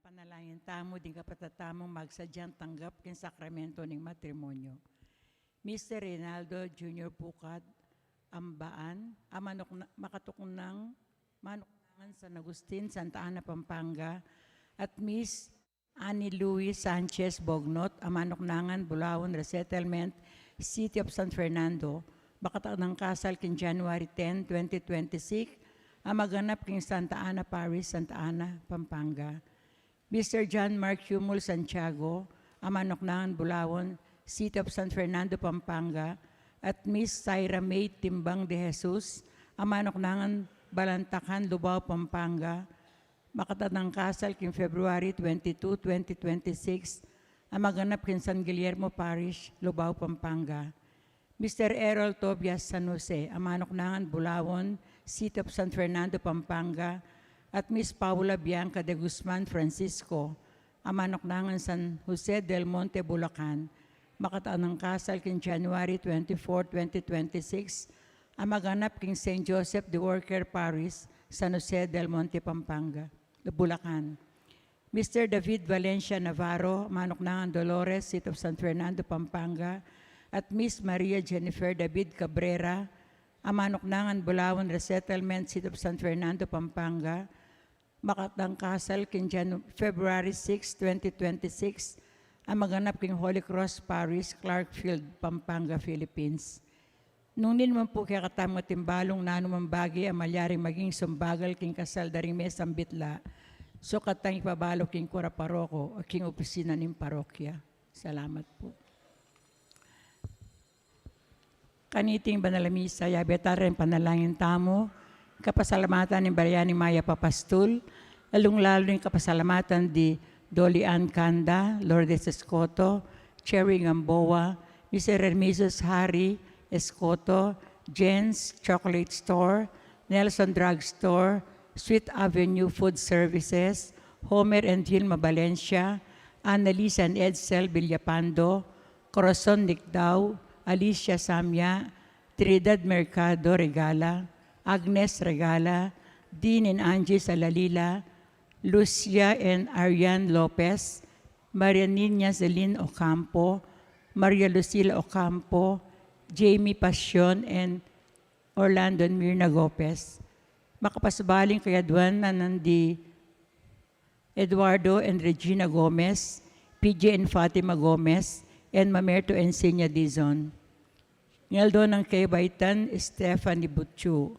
panalangin tamo din kapatatamong magsadyang tanggap kin sakramento ng matrimonyo. Mr. Reynaldo Jr. Pucad, Ambaan, makatuknang manuknangan San Agustin, Santa Ana, Pampanga, at Miss Annie Louis Sanchez Bognot, Amanoknangan, Bulawan Resettlement, City of San Fernando, makataknang kasal kin January 10, 2026, maganap king Santa Ana Parish, Santa Ana, Pampanga. Mr. John Mark Humul Santiago, Amanoknangan, Bulawan, City of San Fernando, Pampanga, at Miss Syra May Timbang de Jesus, Amanoknangan, Balantakan, Lubao, Pampanga, makatatang kasal king February 22, 2026, maganap king San Guillermo Parish, Lubao, Pampanga. Mr. Errol Tobias San Jose, Amanoknangan, Bulawan, City of San Fernando, Pampanga, at Miss Paula Bianca de Guzman Francisco, Amanoknangan, San Jose del Monte, Bulacan, makatatang kasal king January 24, 2026, maganap king St. Joseph the Worker Parish, San Jose del Monte, Pampanga, Bulacan. Mr. David Valencia Navarro, Amanoknangan, Dolores, City of San Fernando, Pampanga, at Miss Maria Jennifer David Cabrera, Amanoknangan, Bulawan Resettlement, City of San Fernando, Pampanga, makatang kasal king February 6, 2026, maganap king Holy Cross Parish, Clarkfield, Pampanga, Philippines. Nung naman po kaya katamo timbalong nanumang bagay malyaring maging sumbagal king kasal daring mesang bitla, so katang ipabalo king kura paroko o king opisina ng parokya. Salamat po. Kaniting banalamisa, yabetaren panalangin tamo, kapasalamatan ng Bayani Maya Papastul, lalong-lalo yung kapasalamatan di Dolly Ann Canda, Lourdes Escoto, Cherry Gamboa, Mr. Hermesus Harry Escoto, Jen's Chocolate Store, Nelson Drug Store, Sweet Avenue Food Services, Homer and Vilma Valencia, Annalisa and Edsel Villapando, Corazon Nicdao, Alicia Samya, Trinidad Mercado Regala, Agnes Regala, Dean and Angie Salalila, Lucia and Ariane Lopez, Maria Nina Celine Ocampo, Maria Lucila Ocampo, Jamie Passion, and Orlando Mirna Gopez. Makapasbaling kayadwan na nandi Eduardo and Regina Gomez, PJ and Fatima Gomez, and Mamerto and Senya Dizon. Ngaldo ng Kaybaitan, Stephanie Butchu.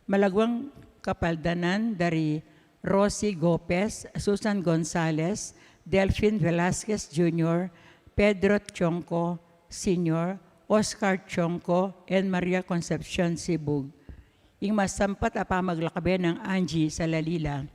Malagwang kapaldanan dari Rosie Gopez, Susan Gonzalez, Delphine Velasquez Jr., Pedro Chonco Sr., Oscar Chonco, and Maria Concepcion Sibug. Ing masampat apamaglakabe ng Angie Salalila.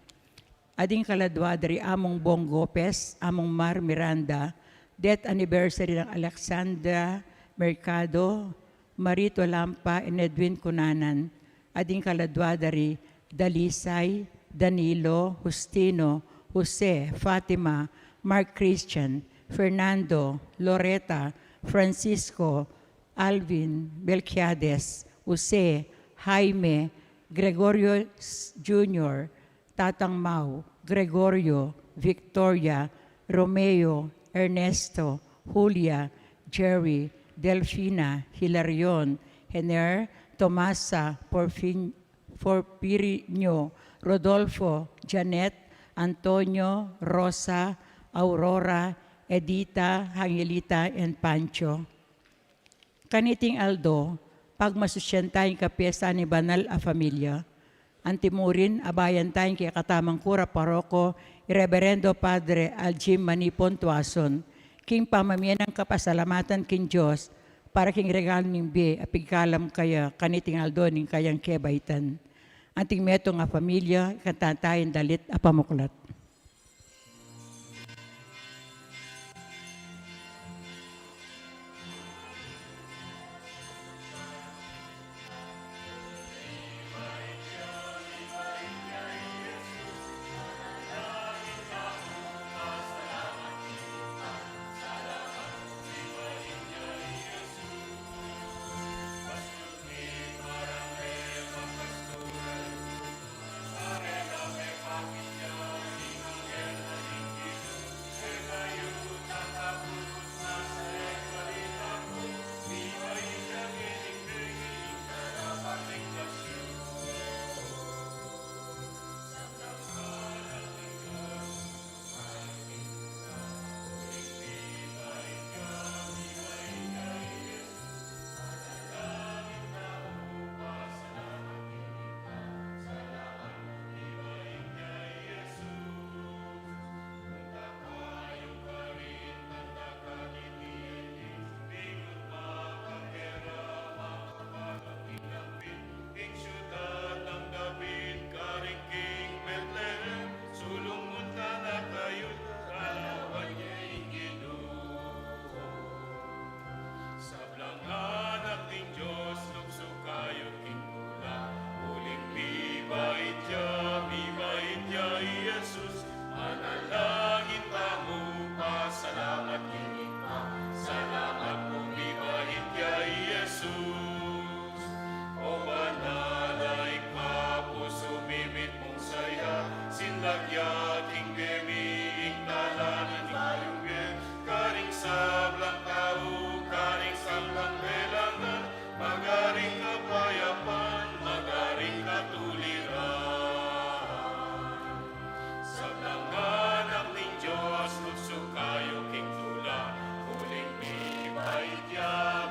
Ading kaladwa dari Among Bong Gopez, Among Mar Miranda, death anniversary ng Alexandra Mercado, Marito Lampa, and Edwin Cunanan. Ading kaladwa dari Dalisay, Danilo, Justino, Jose, Fatima, Mark Christian, Fernando, Loretta, Francisco, Alvin, Belquiades, Jose, Jaime, Gregorio Jr., Tatang Mau, Gregorio, Victoria, Romeo, Ernesto, Julia, Jerry, Delfina, Hilarion, Hener, Tomasa, Porfirio, Rodolfo, Janet, Antonio, Rosa, Aurora, Edita, Angelita, and Pancho. Kaniting Aldo, pagmasusyan tayong kapiesta ni Banal a Familia, antimurin, abayan tayong kaya katamang kura paroko, Reverendo Padre Aljim Manipon Tuason, king pamamiyan ng kapasalamatan king Diyos, para king regalo ng be, apigkalam kaya kaniting Aldo ning kayang kebaitan. Anting meto nga pamilya, katatayin dalit apamuklat. Jesus, manalangin tamo pa, salamat kini pa, salamat kong ibahit kay Jesus. O banalay ka po sumimit mong saya, sinlagyaking gemiing talanin tayong bien, karing sablang tao, karing sablang belangan, magaring kapayapan, magaring katuliran. Sablang anak ning Diyos, lutsog kayo king tula, huling mibait ya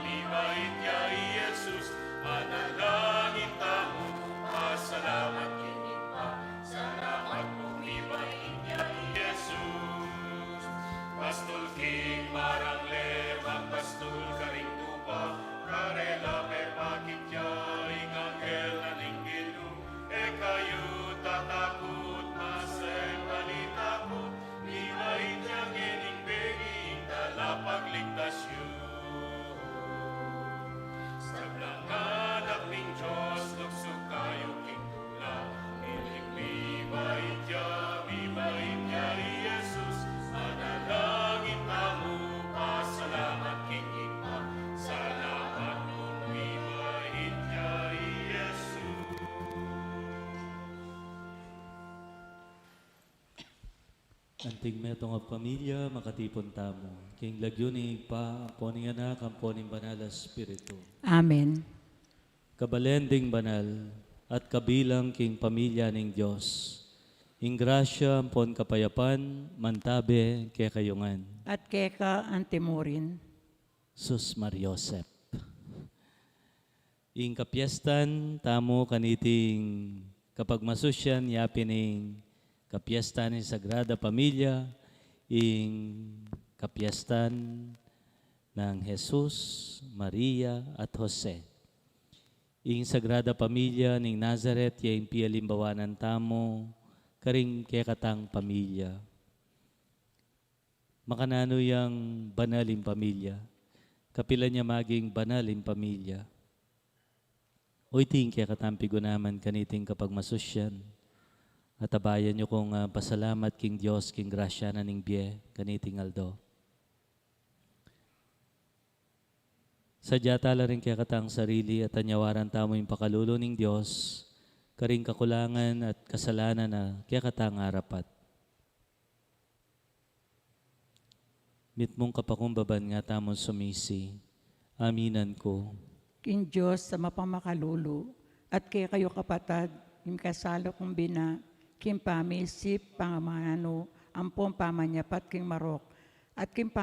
Jesus, manalangin tamo, pasalamat kini pa, salamat kong mibait ya Jesus. Pastol king marang lebang, pastol karing tupa, karela pe pakitya, ing anghel na ninggilu, e kayo tatakot, masayang balita ko, mibait ya gining beging, dala pagligtas yun. Sablang anak ning Diyos, luksog kayo king tula, miling mibait ya Jesus, manalangin tamo, pasalamat king ipa, salamat kong mibait ya Jesus. Anting metong nga pamilya, makatipon tamo. King lagyo ni pa, poning anak, ang poning banal na Espiritu. Amen. Kabalending banal, at kabilang king pamilya ning Diyos. Ing grasya, ang pon kapayapan, mantabe, kaya kayungan. At keka antimurin, Sus Mariosep. Ing kapiestan, tamo kaniting kapag masusyan, yapining kapiestan ni Sagrada Pamilya, ing kapiestan ng Jesus, Maria at Jose. Ing Sagrada Pamilya ning Nazaret, yung pialimbawanan tamo, karing kekatang pamilya. Makanano yung banaling pamilya, kapila niya maging banaling pamilya. O iting kekatampigo naman kaniting kapag masusyan. At abayan nyo kong pasalamat king Diyos, king grasya na ning biye, kaniting aldo. Sadya tala rin kaya katang sarili at anyawaran tamo yung pakalulo ning Diyos, karing kakulangan at kasalanan na kaya katang harapat. Mitmong kapakumbaban nga tamon sumisi, aminan ko. king Diyos sa mapamakalulo, at kaya kayo kapatad, yung kasalo kong bina, king pamisip, pangamano, ampong pamanyapat, king marok, at king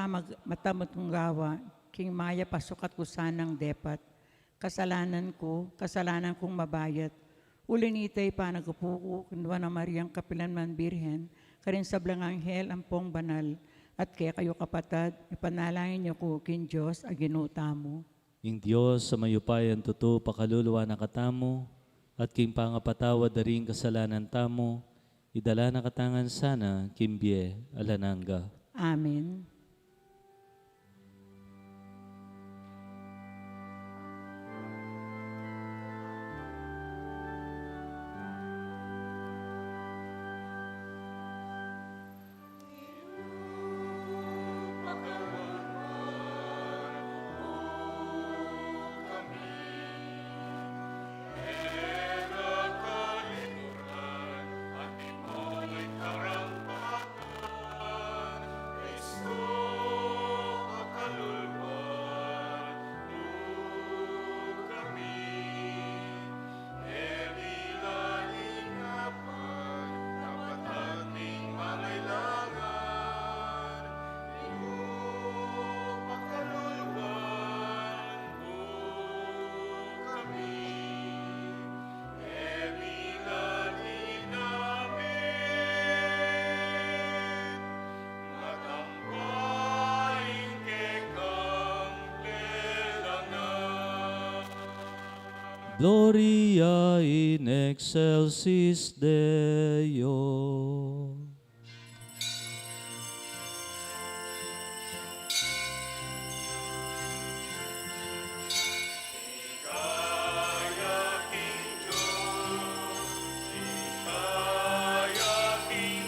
matamot kong gawa, king maya pasukat ko sanang depat. Kasalanan kong mabayat, ulinitay pa nagpuko, kunwa na Mariang Kapilanman Birhen, karin sablang anghel, ampong banal, at kaya kayo kapatad, ipanalangin niyo ko, king Diyos, aginuta mo. Ing Diyos sa mayupayan tuto pakaluluwa na katamo, at king pangapatawa daring kasalanan tamo, idala na katangan sana, kimbye, alananga. Amen. Gloria in excelsis Deo. Kaya King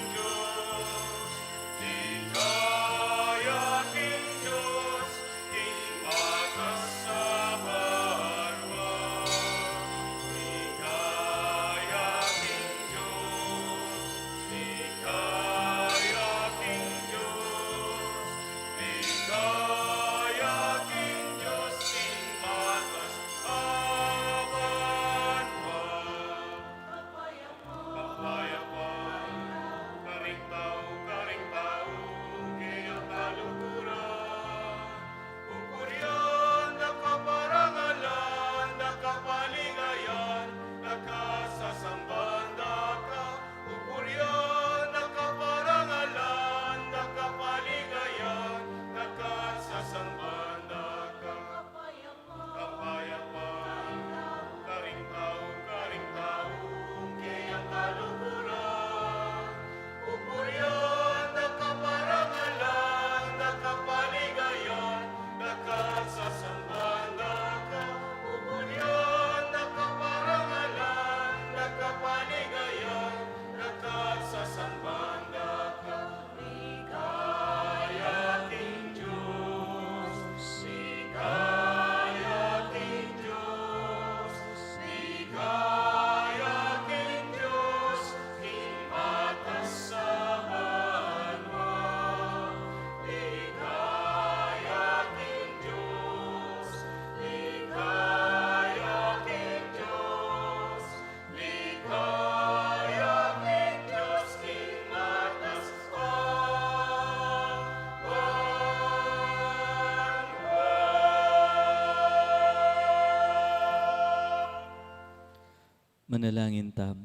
Manalangin tam.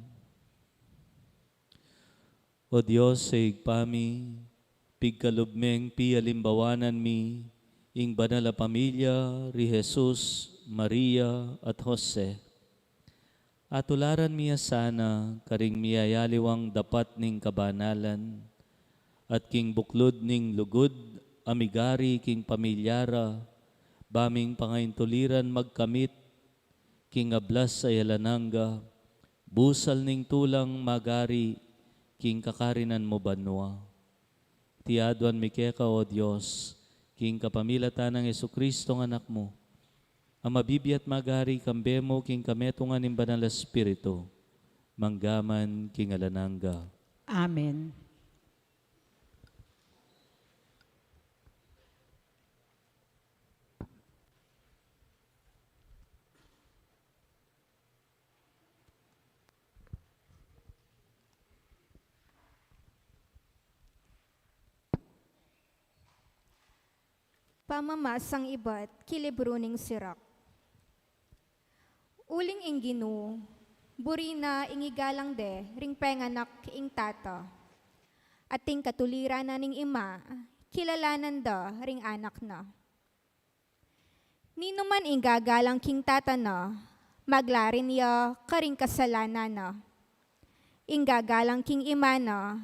O Diyos, sa igpami, pigkalubmeng pialimbawanan mi, ing banal a pamilya, ri Jesus, Maria at Jose. Atularan miya sana, karing miyayaliwang dapat ning kabanalan, at king buklod ning lugod, amigari king pamilyara, baming pangaintuliran magkamit, king ablas sa yalananga, busal ning tulang magari, king kakarinan mo banwa. Tiaduan mi keka, O Diyos, king kapamilatan ng Jesucristo ng anak mo, ang mabibiyat magari kambemo king kametungan ng banal Espiritu, manggaman king alananga. Amen. Pamamasang iba't kilibruning sirak. Uling ing Ginu, burina ingigalang de, ring penganak ing tata. Ating katuliran na ning ima, kilalanan da ring anak na. Nino man ingagalang king tata na, maglarin ya karing kasalanan na. Ingagalang king ima na,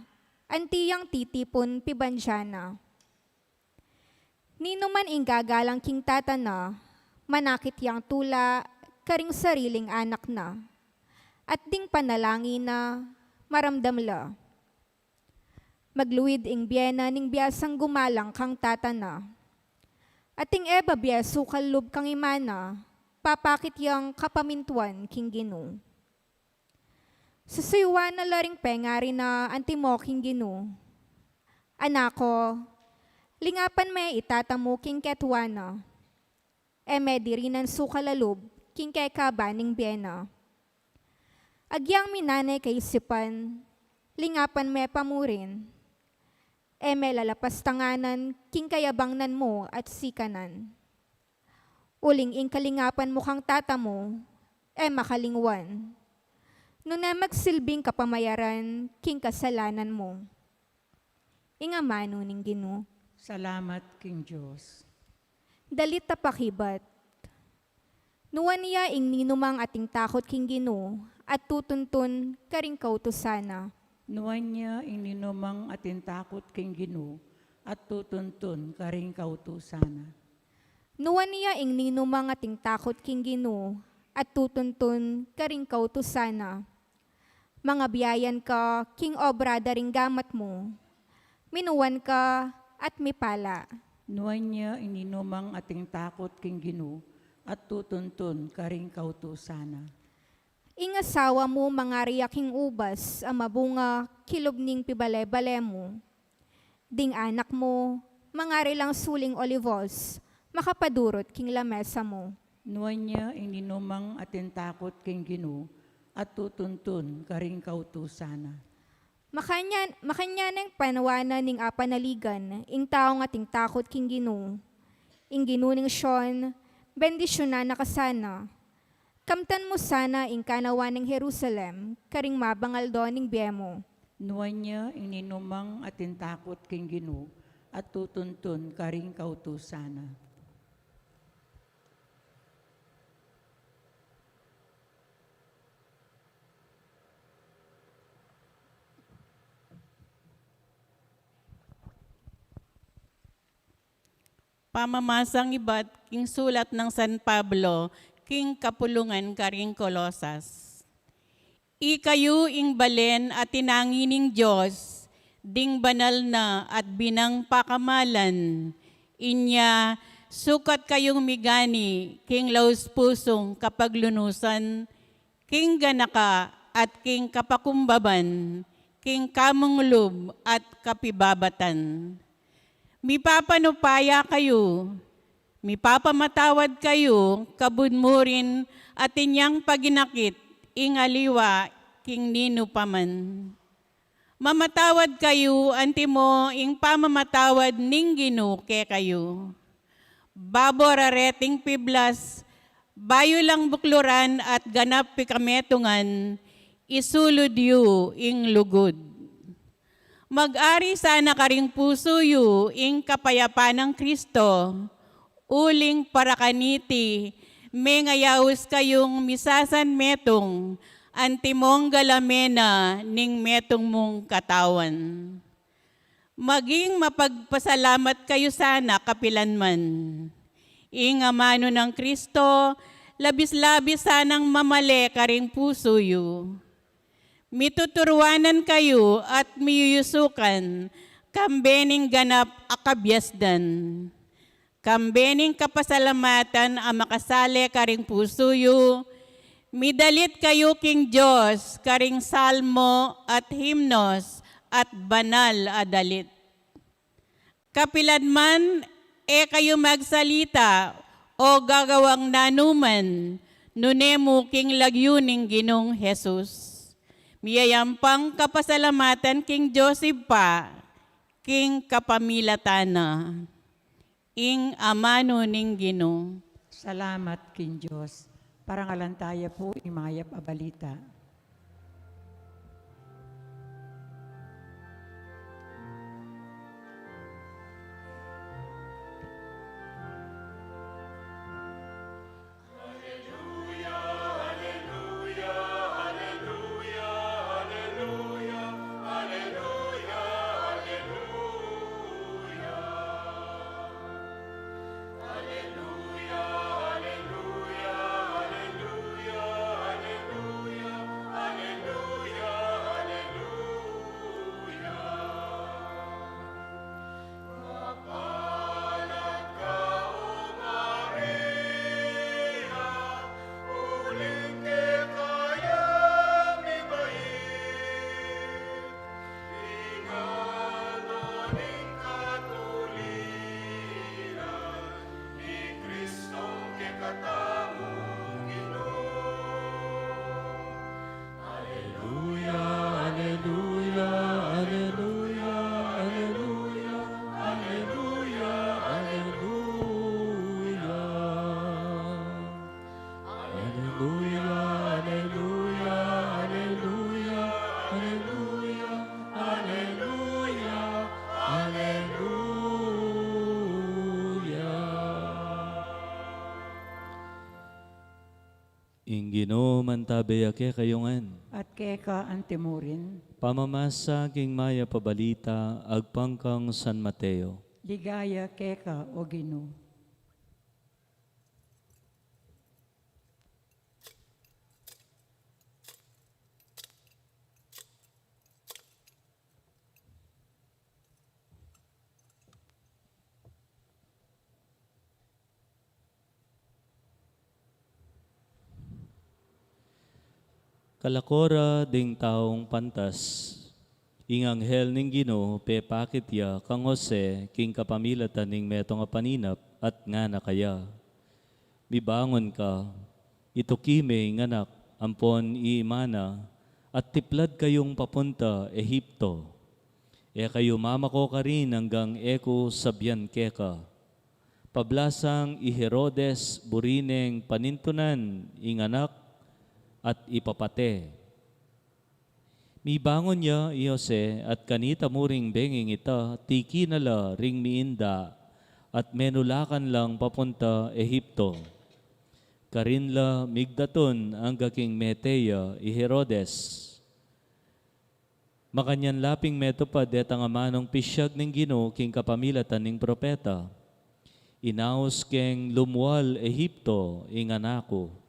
antiyang titipon pibansyana. Nino man ingagalang king tata na, manakit yang tula, karing sariling anak na, at ding panalangin na, maramdam la. Magluwid ing biyena ning biyasang gumalang kang tata na, ating eba biyaso kalub kang imana, papakit yang kapamintuan king Ginu. Susuywan na laring pengari na antimo king Ginu. Anako, lingapan may itatamo king ketwana. Eme dirinan sukalalub king kay kabaning biyena. Agyang minanay kay isipan, lingapan may pamurin. Eme lalapas tanganan king kayabangnan mo at sikanan. Uling ing kalingapan mo kang tata mo, makalingwan. Nuna magsilbing kapamayaran king kasalanan mo. Ingamano ning Ginu. Salamat, King Diyos. Dalit tapakibat. Nuwan niya ing ninumang ating takot king Ginu at tutuntun karing kautusana. Nuwan niya ininumang atintakot king Ginu at tutuntun karing kautusana. Nuwan niya ing ninumang ating takot king Ginu at tutuntun karing kautusana. Mga biyayan ka king obra daring gamat mo. Minuwan ka at mipala. Nuwan niya ininumang ating takot king Ginu at tutuntun karing kautusana. Ingasawa mo mga riyaking ubas ang mabunga kilubning pibale-bale mo. Ding anak mo, mga rilang suling olivos, makapadurot king lamesa mo. Nuwan niya ininumang atintakot king Ginu at tutuntun karing kautusana. Makanya ng panawanan ning apanaligan, ing taong ating takot king Ginu. Ing Ginu ning Sean, bendisyonan na kasana. Kamtan mo sana ing kanawan ng Jerusalem, karing mabangal doon ning biyemo. Nuwan niya ininumang atintakot king Ginu at tutuntun karing kautusana. Pamamasang iba't king sulat ng San Pablo, king kapulungan karing Kolosas. Ikayo ing balen at tinangining Diyos, ding banal na at binang pakamalan. Inya, sukat kayong migani, king laus pusong kapaglunusan, king ganaka at king kapakumbaban, king kamunglub at kapibabatan. Mipapanupaya kayo, mipapamatawad kayo, kabudmurin at inyang paginakit, ingaliwa, king nino paman. Mamatawad kayo, antimo, ing pamamatawad ning Ginu ke kayo. Baborareting piblas, bayo lang bukluran at ganap pikametungan, isulod yu ing lugod. Mag-ari sana ka ring puso yu ing kapayapa ng Kristo, uling para kaniti, may ngayawis kayong misasan metong, antimong galamena ning metong mong katawan. Maging mapagpasalamat kayo sana kapilanman. Ing amano ng Kristo, labis-labis sanang mamali ka ring puso yu. Mituturuanan kayo at miyuyusukan, kambening ganap akabyasdan. Kambening kapasalamatan ang makasali karing puso yu, midalit kayo king Diyos, karing salmo at himnos at banal adalit. Kapiladman, kayo magsalita o gagawang nanuman, nunemo king lagyuning Ginong Jesus. Miyayampang kapasalamatan king Joseph pa, king kapamilatana, ing amano ning Ginoo. Salamat kin Diyos. Parangalantaya po imayap abalita. Ing Ginoo mantabeyake kayongan. At keka antimurin, Pamamasa king maya pabalita agpangkang San Mateo. ligaya keka o Ginoo. Kalakora ding taong pantas, ing anghel ning Ginoo pepakit ya kang Jose king kapamilatan ning metong a paninap at nga na kaya. Mibangon ka, ito kime nganak ampon iimana at tiplad kayong papunta Ehipto. Kayo mamako ka rin hanggang eko sabyan keka. Pablasang i Herodes burineng panintunan ing anak at ipapate. Mibangon niya i Jose at kanita mo ring benging ita, tiki nala ring miinda at menulakan lang papunta Ehipto. Karinla migdaton ang gaking meteya i Herodes. Makanyan laping metopad etang amanong pisyag ning Ginoo king kapamilatan ning propeta. Inaos keng lumual Ehipto ing anako.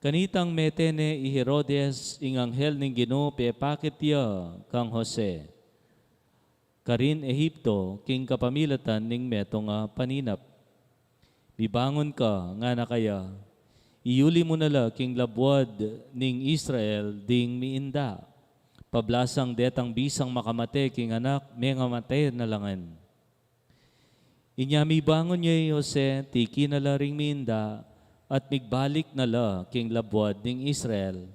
Kanitang metene i Herodes ing anghel ning Ginoo pepakit ya kang Jose. Karin Ehipto king kapamilatan ning metong paninap. Bibangon ka nga na kaya, iuli mo nala king labwad ning Israel ding miinda. Pablasang detang bisang makamate king anak, may ngamate na langan. Inya mibangon niya Jose, tiki nala ring miinda, at migbalik nala king labwad ning Israel.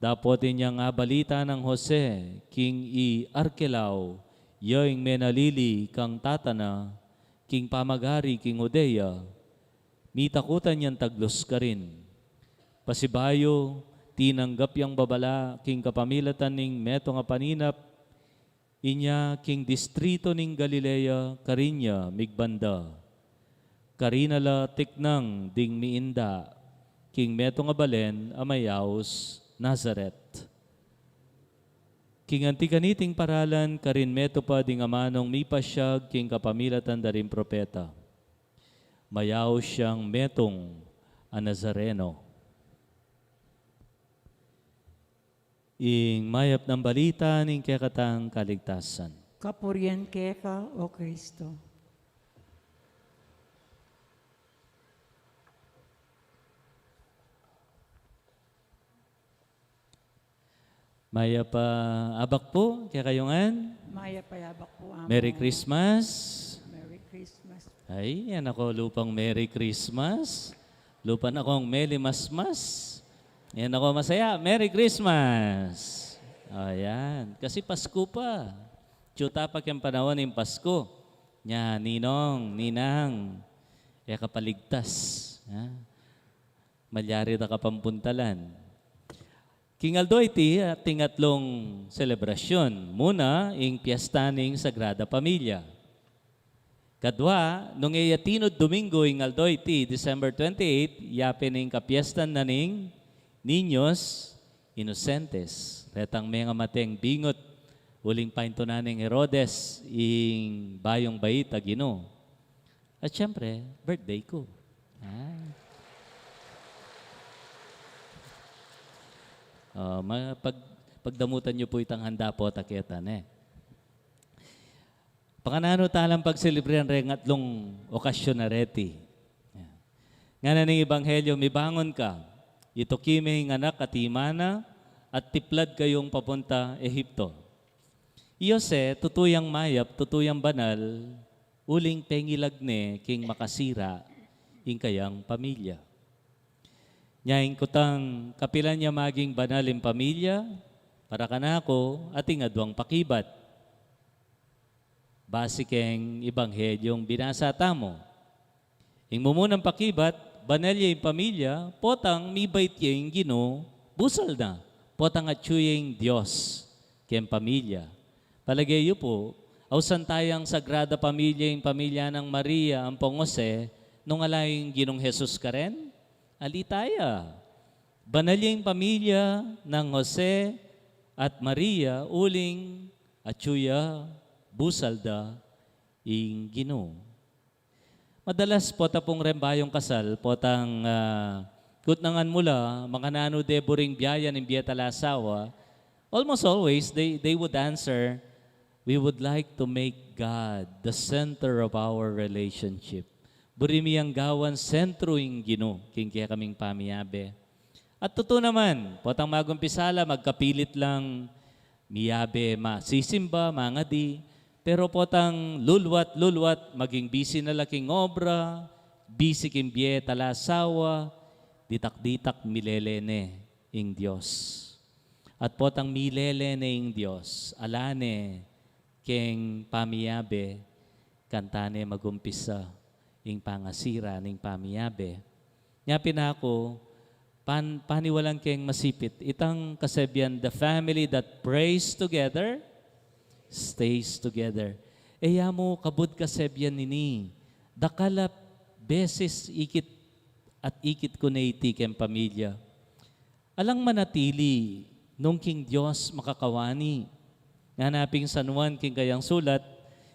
Dapot niya nga balita ng Jose, king i Arkelao, yaing menalili kang tatana, king pamagari king Judea, mitakutan yan taglos ka rin. Pasibayo, tinanggap yang babala, king kapamilatan ning meto nga paninap, inya king distrito ning Galilea, karinya migbanda. Karinala tiknang ding miinda, king meto nga balen, amayaos, Nazaret. King antikaniting paralan, karin meto pa ding amanong mipasyag, king kapamilatan daring propeta. Mayaw siyang metong a Nazareno. Ing mayap ng balita ning kekatang kaligtasan. Kapurian keka, O Kristo. Maya pa abak po, kaya kayongan. Maya payabak po amo. Merry Christmas. Merry Christmas. Ay, yan ako lupang Merry Christmas. Lupan akong Meli Masmas. Yan ako masaya. Merry Christmas. Ayan. Kasi Pasko pa. Tsuta pa kayong panahon ng Pasko. Nya, ninong, ninang. E kapaligtas. Ha? Malyari na kapampuntalan. King Aldo iti ating atlong selebrasyon. Muna, ing piyesta ning Sagrada Pamilya. Kadwa, nung iyatinod Domingo ing Aldo iti December 28, yapin ning kapiestan na ning Niños Inocentes. Retang mga mateng bingot, uling painto na ning Herodes, ing bayong bayita Ginoo. At syempre, birthday ko. Pagdamutan niyo po itang handa po, takitan eh. Panganano talang pagselebrihan rin atlong okasyon na reti. Nga na ning Ebanghelyo, mibangon ka, ito kimi anak at imana, at tiplad kayong papunta Ehipto. Iyose, tutuyang mayap, tutuyang banal, uling pengilagne, king makasira, ing kayang pamilya. Nyaing kutang kapilan niya maging banalim pamilya, para kanako ating adwang pakibat. Base keng Ebanghelyong binasa tamo. Ing mumunang pakibat, banalya yung pamilya, potang mibait yung Ginoo, busal na. Potang atsuyeng Diyos keng pamilya. Palagayo po, ausan tayang Sagrada Pamilya yung pamilya ng Maria, ang Pangose, nung alayong Ginong Jesus karen, alitaya. Banalya yung pamilya ng Jose at Maria, uling atsuya, busalda, ing Ginoo. Madalas po tapong rembayong kasal, potang kutnangan mula, makanano deboring biyaya ng biyata lasawa, almost always they would answer, we would like to make God the center of our relationship. Burimiyang gawan sentro ing Ginoo, king kaya kaming pamiyabe. At totoo naman, potang magumpisala, magkapilit lang, miyabe, sisimba, mangadi, pero potang lulwat, maging busy na laking obra, busy kimbye talasawa, ditak-ditak milelene ing Diyos. At potang milelene ing Diyos, alane, king pamiyabe, kantane magumpisa, ing pangasira, ning pamiyabe. Nyapin ako, paniwalang keng masipit, itang kasebyan, the family that prays together, stays together. Eya mo, kabud kasebyan nini, dakalap beses ikit at ikit ko na iti kem pamilya. Alang manatili, nung king Diyos makakawani, nganaping sanuan king kayang sulat,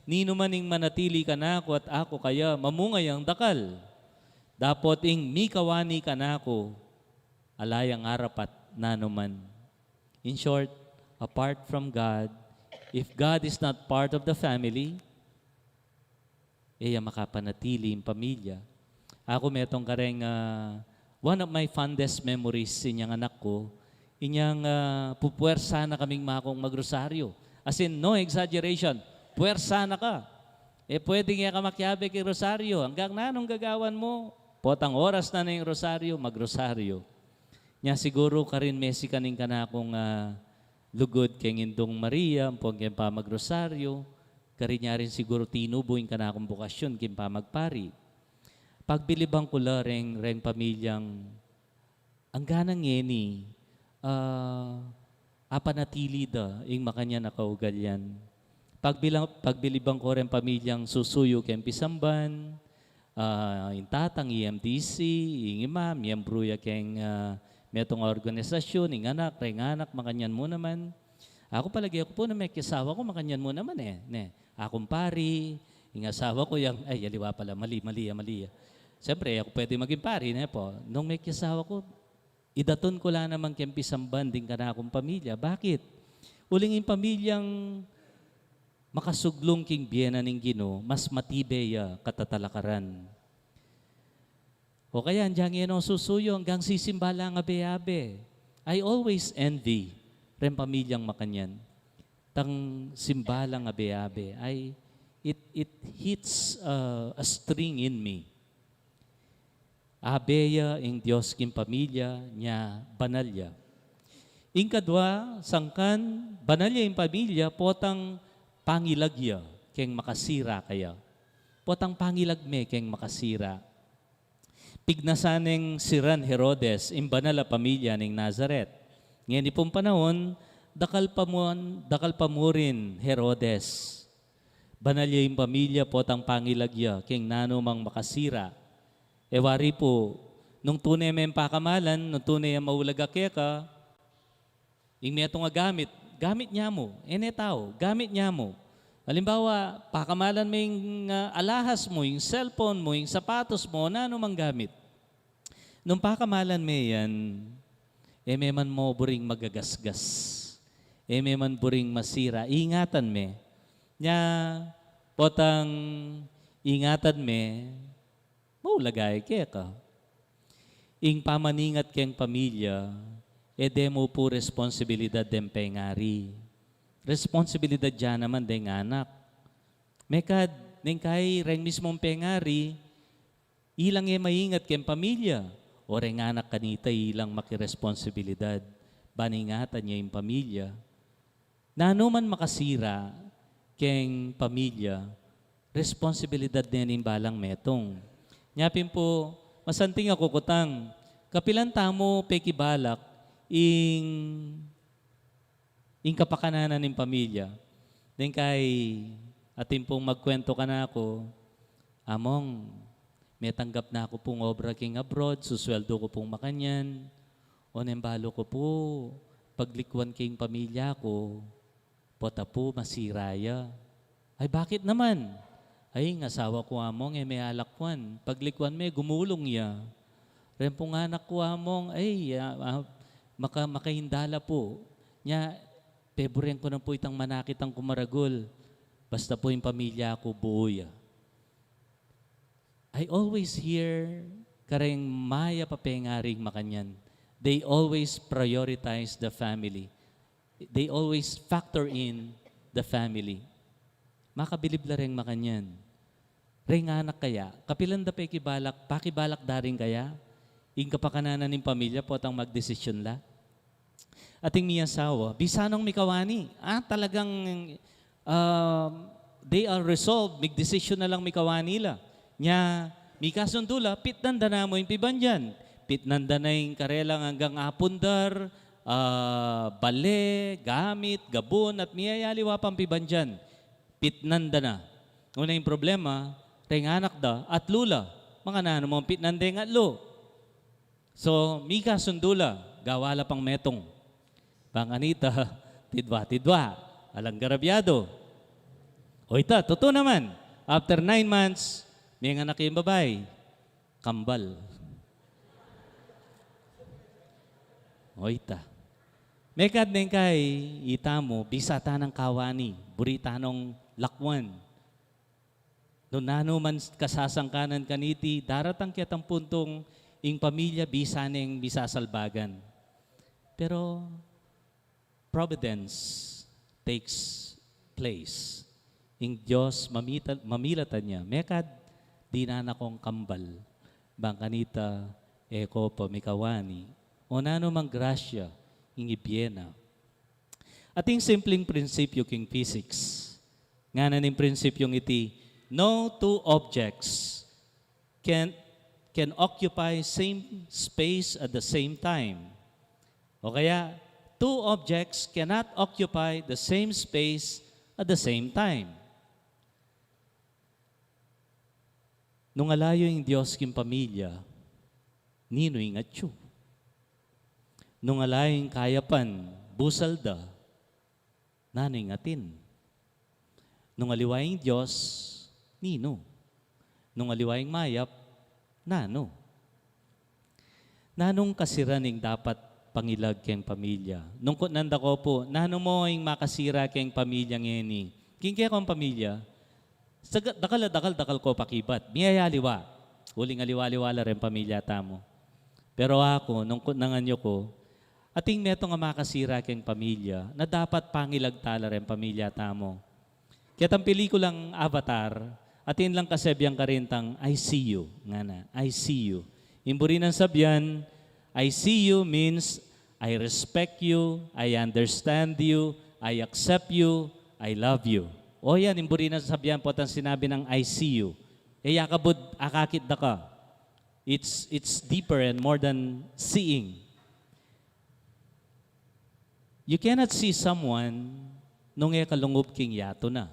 nino maning manatili ka na ako at ako kaya mamungay ang dakal. Dapot ing mikawani ka na ako, alayang arapat nanuman. In short, apart from God, if God is not part of the family, makapanatili yung pamilya. Ako metong kareng, one of my fondest memories inyang anak ko, inyang pupuwersa na kaming makong magrosaryo. As in, no exaggeration, puwersa na ka. Pwede nga ka makyabe kay rosaryo. Hanggang nanong gagawan mo, potang oras na yung rosaryo, magrosaryo. Nya siguro ka rin mesi kaning ka na akong lugod kay Indong Maria, pong pa magrosaryo. Karin niya rin siguro tinubuin ka na akong bukasyon, kim pa magpari. pagbilibang ko la reng pamilyang ang ganang ngeni, apanatili da, ing makanya nakaugalyan. Pagbilibang ko rin pamilyang susuyo ken pisamban, intatang EMTC, ing imam, yambruya keng metong organisasyon, ing anak, reng anak, makanyan mo naman. Ako palagi ako po na may kisawa ko, makanyan mo naman eh. Ne, akong pari, ing asawa ko yung, ay, yaliwa pala, mali. Siyempre, ako pwede maging pari, ne po. Nung may kisawa ko, idaton ko lang naman keng pisamban, din ka na akong pamilya. Bakit? Uling yung pamilyang makasuglong king biyena ning Ginoo, mas matibay katatalakaran. O kaya, andyan yan ang susuyo hanggang sisimbala nga abe-abe. I always envy rin pamilyang makanyan. Tang simbalang abe-abe ay it hits a string in me. Abeya ing Diyos king pamilya niya banalya. Ing kadwa, sangkan, banalya ing pamilya, potang pangilagya keng makasira kaya. Potang pangilagme keng makasira. Pignasaneng siran Herodes, imbanala pamilya ning Nazaret. Ngayon pong panahon, dakal pa mo rin Herodes. Banalya yung pamilya, potang pangilagya, keng nanomang makasira. Ewari po, nung tunay may pakamalan, nung tunay ang maulaga keka, yung meto nga gamit niya mo, tao, gamit niya mo. Halimbawa, pakamalan mo yung alahas mo, yung cellphone mo, yung sapatos mo, na anumang gamit. Nung pakamalan mo yan, may man mo buring magagasgas. May man buring masira. Ingatan me. Nya, potang ingatan me, maulagay ka. Ing pamaningat keng pamilya, demo po responsibilidad den pengari. Responsibilidad dyan naman den anak. Mekad, ning kay reng mismong pengari, ilang maingat keng pamilya. O reng anak kanita ilang makiresponsibilidad. Baningatan niya yung pamilya. Na anuman makasira keng pamilya, responsibilidad din yung balang metong. Nyapin po, masanting ako kutang, kapilan tamo pekibalak ing kapakananan ng pamilya. Then kay atin pong magkwento ka na ako, among may tanggap na ako pong obra king abroad, susweldo ko pong makanyan, o nembalo ko po, paglikwan king pamilya ko, pota po masiraya. Ay bakit naman? Ay, asawa ko among, may alakwan. Paglikwan may, gumulong ya. Ren pong anak ko among, ay, makahindala po. Nya, peboren ko na po itang manakit ang kumaragol. Basta po yung pamilya ko buo ya. I always hear kareng maya papengaring makanyan. They always prioritize the family. They always factor in the family. Makabilib la rin makanyan. Ring anak kaya, kapilan da pakibalak daring kaya, ing kapakananan ng pamilya po atang magdesisyon la. Ating miyasawa, bisanong mikawani, talagang they are resolved, magdesisyon na lang mikawani la. Nya, mikasundula, pitnanda na mo yung pibandyan. Pitnanda na yung karelang hanggang apundar, bale, gamit, gabon, at miyayaliwa pang pibandyan. Pitnanda na. Una yung problema, reng anak da, at lula. Mga nano mo, pitnanda yung atlo. So, mikasundula, gawala pang metong. Panganita, tidwa, alang garabyado. O ita, totoo naman. After 9 months, may anak yung babae, kambal. O ita. May kadneng kay ita mo, bisata ng kawani, burita nung lakwan. Doon nano man kasasangkanan kaniti, daratang kitang puntong ing pamilya bisaneng bisasalbagan. Pero providence takes place. Ing Diyos mamilatan niya. Mekad, di na kong kambal. Bangkanita, eko pa mikawani. O nano mang grasya, ing ibiena. Ating simpleng prinsipyo king physics. Nga na ning prinsipyong iti, no two objects can occupy same space at the same time. O kaya, two objects cannot occupy the same space at the same time. Nung alayo yung Diyos king pamilya, nino ingatyo. Nung alayo yung kayapan, busalda, nano ingatin. Nung aliwayang Diyos, nino. Nung aliwayang mayap, nano. Nanong kasiraning dapat pangilag keng pamilya. Nung nanda ko po, nano mo yung makasira keng pamilya ngeni. King kaya kong pamilya, dakal ko pakibat. Miyayaliwa. Uling aliwaliwala rin pamilya tamo. Pero ako, nung nanganyo ko, ating neto nga makasira keng pamilya, na dapat pangilag tala rin pamilya tamo. Kaya tang pelikulang Avatar, atin lang kasebyang karintang, I see you. Nga na, I see you. Imburi ng sabyan, I see you means, I respect you, I understand you, I accept you, I love you. O yan, imburi ng sabyan po ang sinabi ng I see you. E yakabud, akakit da ka. It's deeper and more than seeing. You cannot see someone nung kalungub king yato na.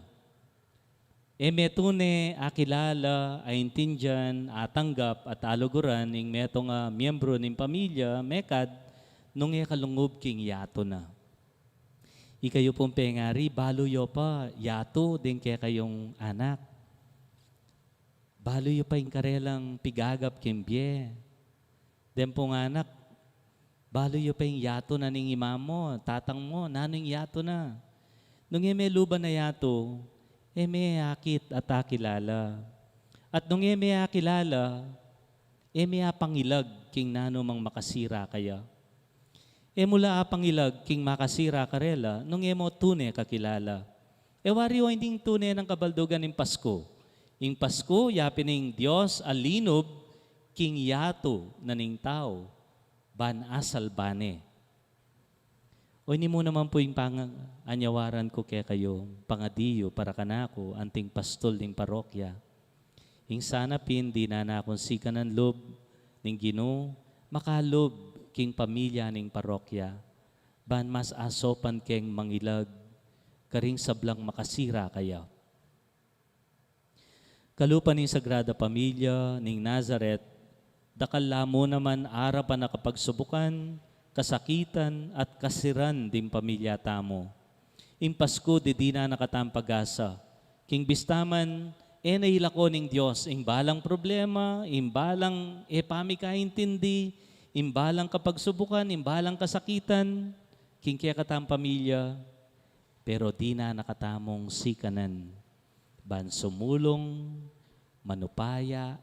E metune akilala, aintindihan, atanggap at aluguran ning meto nga miyembro ning pamilya, mekad, nung kalungub king yato na. Ikayo pong pengari, baluyo pa, yato din kaya kayong anak. Baluyo pa yung karelang pigagap kimbye. Den pong anak, baluyo pa yung yato na ning imam mo, tatang mo, nanong yato na. Nung may luban na yato, may akit at akilala. At nung may akilala, may apangilag king nano mang makasira kaya. Mula apangilag king makasira karela, nung mo tune kakilala. Wari o hindi tune ng kabaldugan ng Pasko. Ing Pasko, yapin ng Diyos alinob, king yato na ning tao, ban asal bane. O hindi mo naman po yung anyawaran ko kaya kayo, pangadiyo para kanako, anting pastol ng parokya. Ing sanapin, di na akong sika ng lob, ning Ginoo, makalob, king pamilya ning parokya, ban mas asopan keng mangilag, karing sablang makasira kaya. Kalupan ning Sagrada Pamilya ning Nazaret, dakala mo naman arapan na kapagsubukan, kasakitan at kasiran din pamilya tamo. Ing Pasko di na nakatampagasa, king bistaman, nailako ning Diyos, ing balang problema, ing balang pamikaintindi, imbalang kapagsubukan, imbalang kasakitan, king kaya katang pamilya, pero di na nakatamong sikanan. Ban sumulong, manupaya,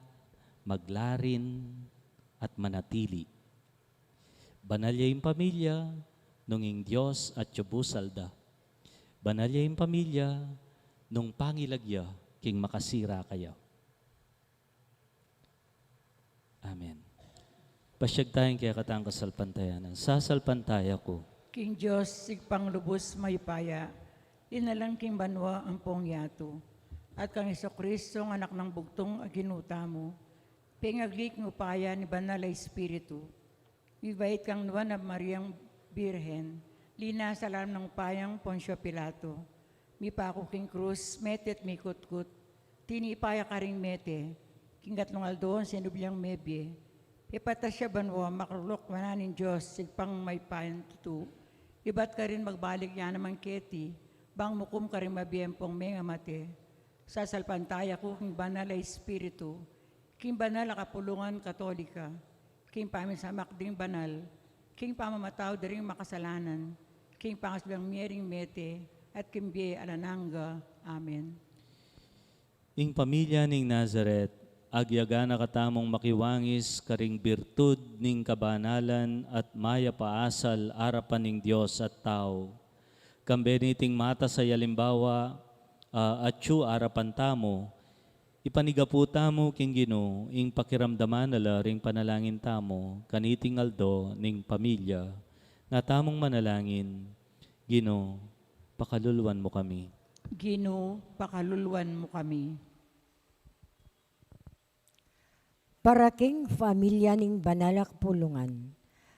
maglarin, at manatili. Banalya yung pamilya, nung ing Diyos at yubusalda. Banalya yung pamilya, nung pangilagya, king makasira kayo. Amen. Pasyag tayong kaya katang kasalpantayanan. Sasalpantaya ko. King Diyos, sigpang lubos may paya, inalang king banwa ang pong yato. At kang Kristo, ang anak ng bugtong aginuta mo, pingaglik ng upaya ni Banal na Espiritu. Ibait kang nuwan na Mariang Birhen, lina sa alam ng payang Poncio Pilato. Mipako king krus, metet mikutkut, tinipaya ka ring mete, kingat nung aldoon sinubyang mebye. Ipatas siya banwa, makarulok mananin Diyos, sigpang may payan tutu. Iba't ka rin magbalik yan naman keti, bang mukum ka rin mabiyempong may mate. Sasalpantaya ko king Banal na Espiritu, king Banal na Kapulungan Katolika, king pamisamak ding banal, king pamamataw daring makasalanan, king pangasbang miering mete, at kimbiye alananga. Amen. Ing pamilya ning Nazaret, agyaga na katamong makiwangis karing birtud ning kabanalan at maya paasal arapan ning Diyos at tao. Kambeniting mata sa yalimbawa, at yu arapan tamo, ipanigapu tamo king Ginoo, ing pakiramdaman nala ring panalangin tamo, kaniting aldo ning pamilya, nga tamong manalangin, Ginoo, pakaluluwan mo kami. Ginoo, pakaluluwan mo kami. Paraking pamilya ning banalak pulungan.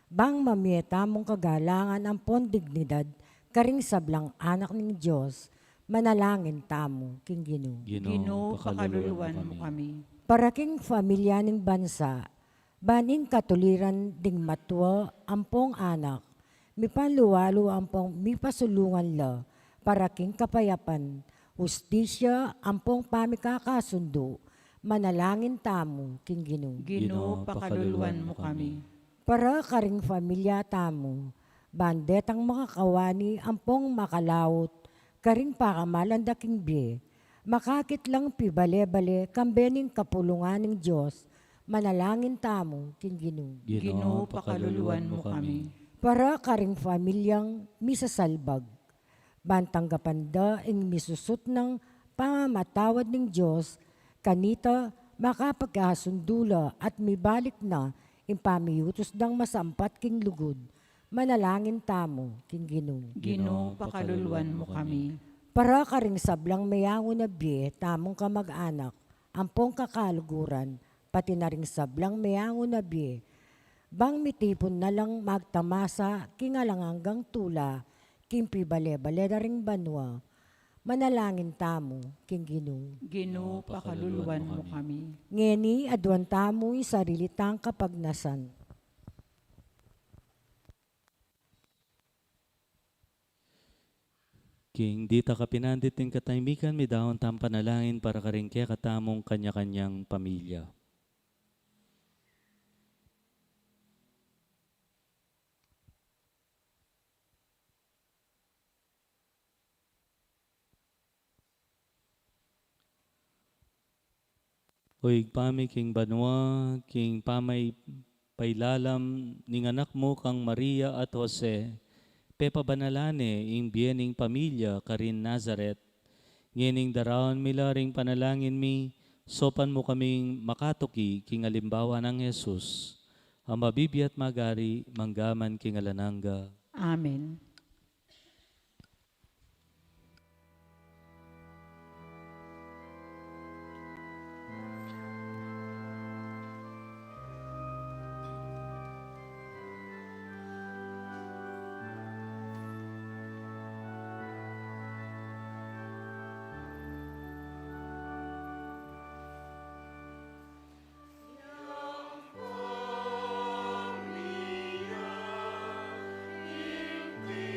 Bang mamieta mong kagalangan ang dignidad karing sablang anak ning Diyos, manalangin tamo king Ginoo. Ginoo, pakaluluwan mo kami. Paraking pamilya ning bansa, baning katuliran ding matwa ampong anak, mipanluwalo ampong mipasulungan la, paraking kapayapan, hustisya ampong pamikakasundo, manalangin tamo king Ginoo. Ginoo, pakaluluwan mo kami. Para karing pamilya tamo, bandetang makakawani ampong makalawot, karing pakamalan daking biye, makakit lang pibale-bale kambening kapulungan ng Diyos, manalangin tamo king Ginoo. Ginoo, pakaluluwan mo kami. Para karing pamilyang misasalbag, bantanggapan da ing misusot ng pamamatawad ng Diyos, kanita makapagkasundula at mibalik na impamiyutos dang masampat king lugod, manalangin tamo king Ginoo. Ginoo, pakaluluwan mo kami. Para karing sablang mayango na biye, tamong kamag-anak, ampong kakaluguran, pati na ring sablang mayango na biye, bang mitipon na lang magtamasa, kingalang hanggang tula, king pibale-bale na ring banwa, manalangin tamo king Ginoo. Ginoo, pakaluluwan mo kami. Ngeni adwan tamo yung sarilitang kapagnasan. King dita ka pinandit ng katahimikan, may dahon tam panalangin para karing kaya katamong kanya-kanyang pamilya. Oy, pami king banwa, king pamay pailalam ning anak mo kang Maria at Jose, pepa banalane ing biening pamilya karin Nazaret, ngening daraon milaring panalangin mi, sopan mo kaming makatuki king alimbawa ng Jesus, ang mabibi at magari, manggaman king alananga. Amen. Pamilya,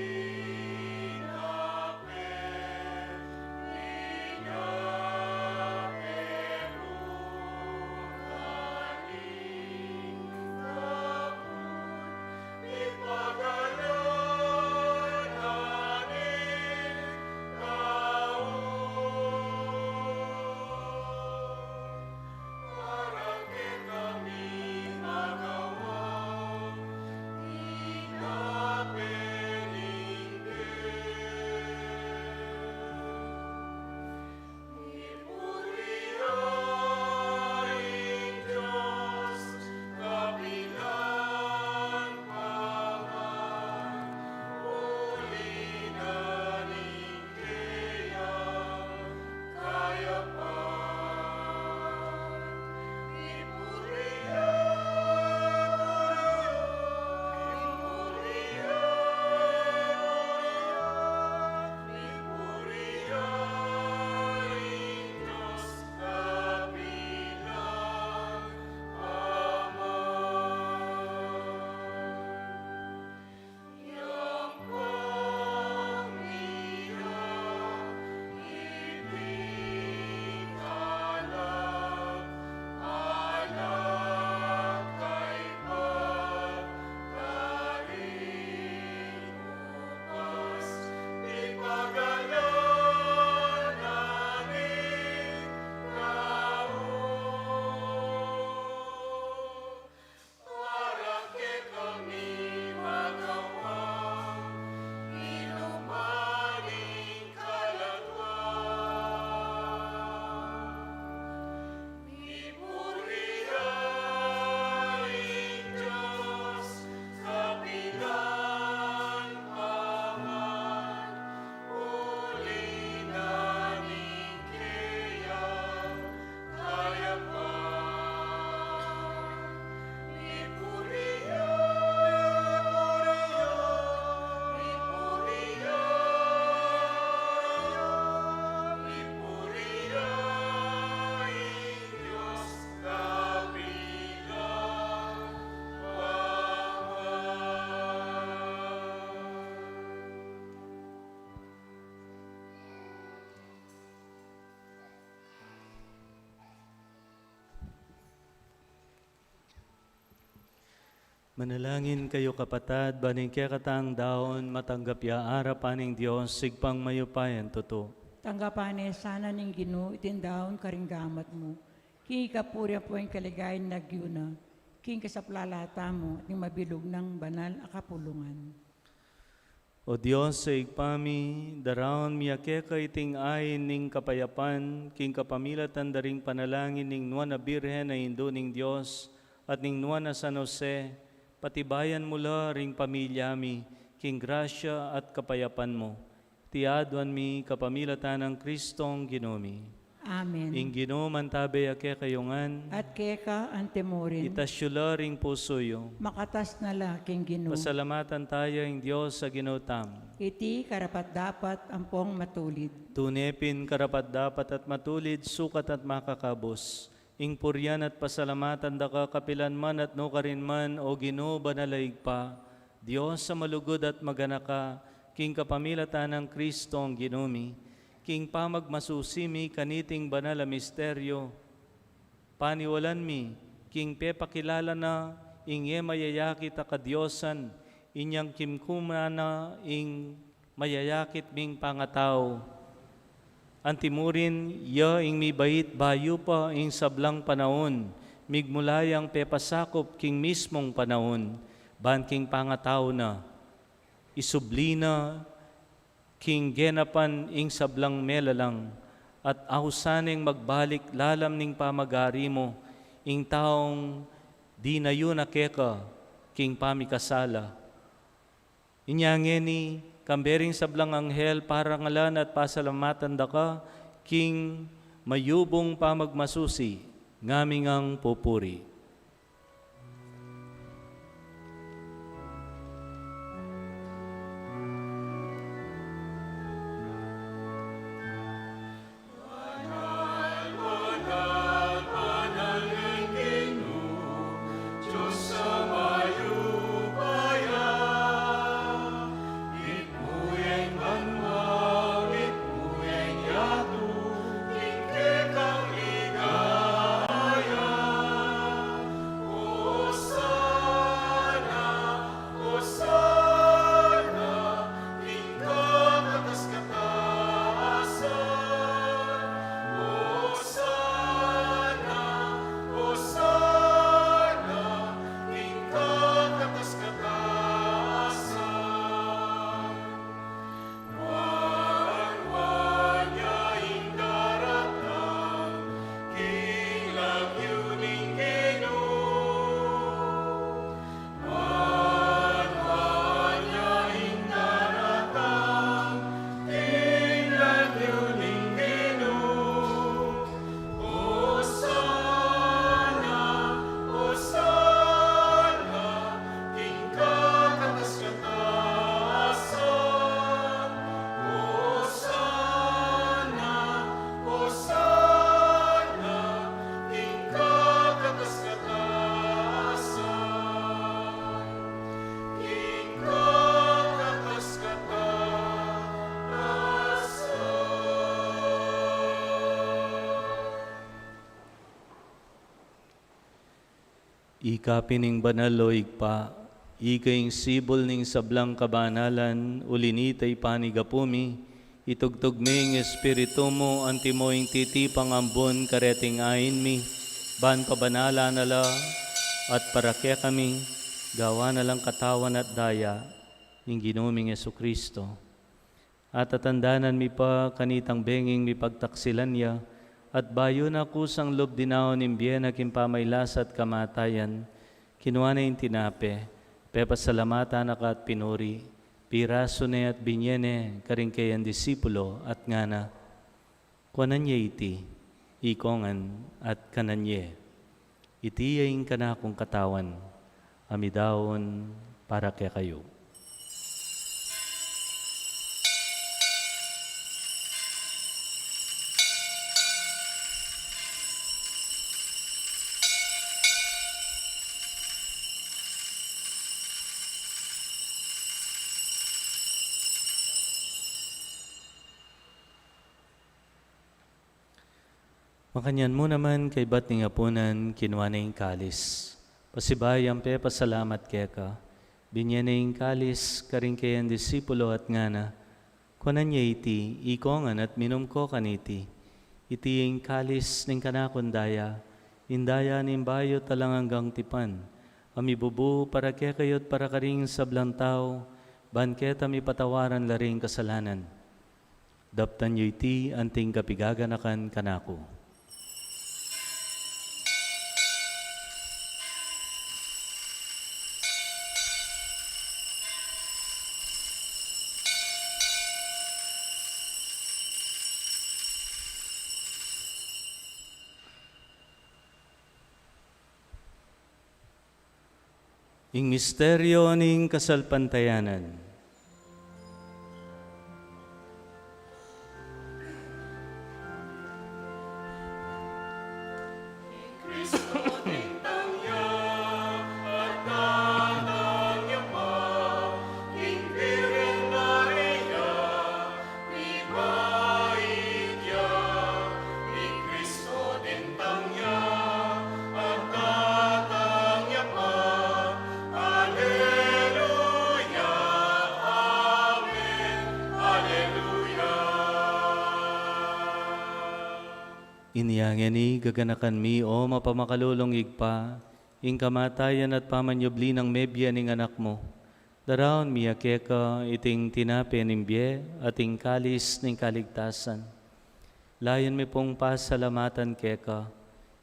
Manalangin kayo kapatad, baning kaya katang daon, matanggap ya arapaning Diyos, sigpang mayupayan totoo. Tanggapane sana ning Ginoo itindaon karinggamat mo. King kapurya po ang kaligayan nagyuna. King kasaplalata mo at mabilog ng banal akapulungan. O Diyos sa igpami, daraon miyake ka iting ayin ning kapayapan, king kapamilatan daring panalangin ning nuwan na Birhen na Indo ning Diyos, at ning nuwan na San Jose, patibayan mula ring pamilyami, king grasya at kapayapan mo. Tiadwan mi kapamilatan ng Kristong Ginomi. Amen. Ing Ginoo mantabe ake kayungan, At keka antemorin, itasyula ring pusoyo. makatas na la king Ginoo. Pasalamatan tayo ing Diyos sa ginutam. Iti karapat dapat ampong matulid. Tunepin karapat dapat at matulid, sukat at makakabos. Ing puryan at pasalamatan da ka kapilan man at no karin man o Ginoo banalaig pa. Diyos sa malugod at maganaka, king kapamilatan ng Kristong Ginomi. King pamagmasusimi kaniting banal a misteryo. Paniwalan mi, king pepakilala na inye mayayakit a kadyosan, inyang kimkumana ing mayayakit ming pangataw. Antimurin, ya ing mi bait bayo pa ing sablang panahon, migmulayang pepasakop king mismong panahon, ban king pangataw na, isublina, king genapan ing sablang melalang, at ahusaning magbalik lalam ning pamagari mo, ing taong di na yun akeka, king pamikasala. Inyangeni, kambering sablang anghel, parangalan at pasalamatan da ka, king mayubong pamagmasusi, ngaming ang pupuri. Ikapining banal o igpa, ikaing sibol ning sablang kabanalan, ulinitay panigapumi, itugtugming espiritu mo, antimoing titipang ambon kareting ain mi, ban pabanala nala, at parakya kami, gawa na lang katawan at daya, ing Ginoming Jesucristo. At atandanan mi pa kanitang benging mi pagtaksilan niya, at bayo na kusang lob dinaon imbyen na kimpamaylas at kamatayan, kinuha na yung tinape, pepasalamatan na ka at pinuri, piraso na at binyene, karing kayan disipulo at ngana, kuananye iti, ikongan at kananye, itiyaing kanakong katawan, amidawon para kaya kayo. Makanyan mo naman kay ba't ning apunan kinuha na yung kalis. Pasibayang pe pasalamat keka. Binyaning kalis karing kayan disipulo at ngana. Kunan niya iti, ikongan at minum ko kaniti. Iti yung kalis ning kanakundaya. Indaya ning bayo talang hanggang tipan. Amibubu para kekayot para karing sablang tao. Banketa mi patawaran laring kasalanan. Daptan niyo iti anting kapigaganakan kanako. Ing misteryo ning kasalpantayanan. Iniyangyan ni gaganakan mi o mapamakalulong igpa, ing kamatayan at pamanyobli ng mebya ning anak mo. Daraon mi akeka iting tinape ning biye at ing kalis ning kaligtasan. Layan mi pong pasalamatan keka,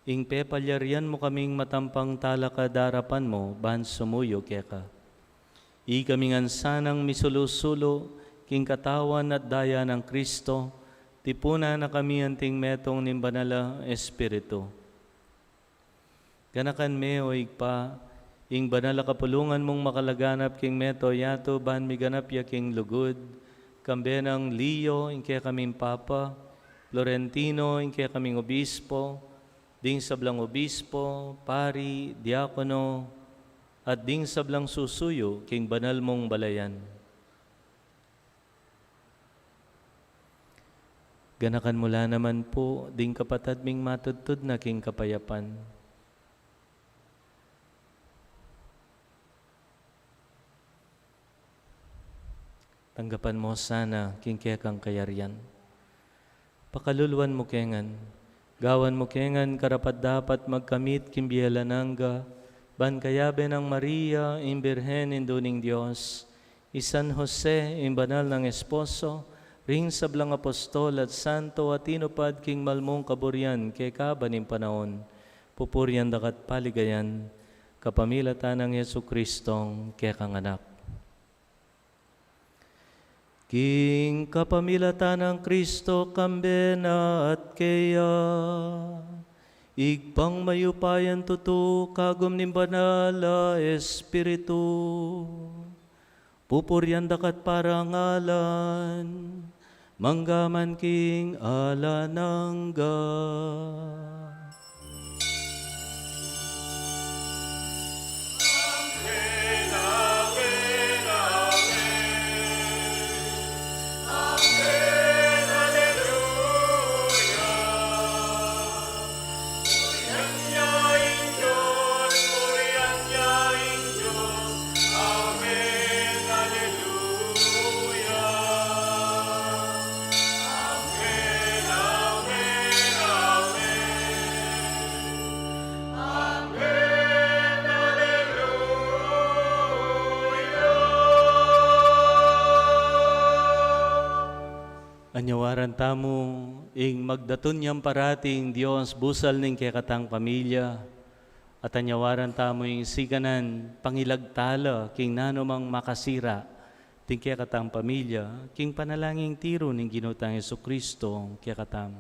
ing pepalyarian mo kaming matampang talakadarapan mo, ban sumuyo keka. I kaming ansanang misulusulo, king katawan at daya ng Kristo, tipuna na kami anting metong nimbanala Espiritu. Ganakan me o igpa, ing banala kapulungan mong makalaganap king meto yato ban miganap ya king lugod, kambenang Leo ing kaya kaming Papa, Florentino ing kaya kaming Obispo, ding sablang Obispo, Pari, Diakono, at ding sablang susuyo king banal mong balayan. Ganakan mula naman po, ding kapatad ming matudtud na king kapayapan. Tanggapan mo sana king kekang kayarian. Pakaluluan mo kengan, gawan mo kengan karapat dapat magkamit kimbiyalananga, ban kayabe ng Maria, imbirhen induning Diyos, isan Jose, imbanal ng esposo, ring sablang apostol at santo at tinupad king malmong kaburian kay kabaning panahon, pupurian dakat paligayan, kapamilatan ng Yesu Kristong kekang anak. King kapamilatan ng Kristo kambena at kaya, igpang mayupayan tutu kagum ning banala Espiritu, pupurian dakat parangalan, manggaman king alanangga. Anyawaran tamo, ing magdatun niyang parating Diyos busal ning kekatang pamilya, at anyawaran tamo ing siganan pangilagtala king nanomang makasira ting kekatang pamilya, king panalangin tiro ning ginutang Yesu Kristo kekatam.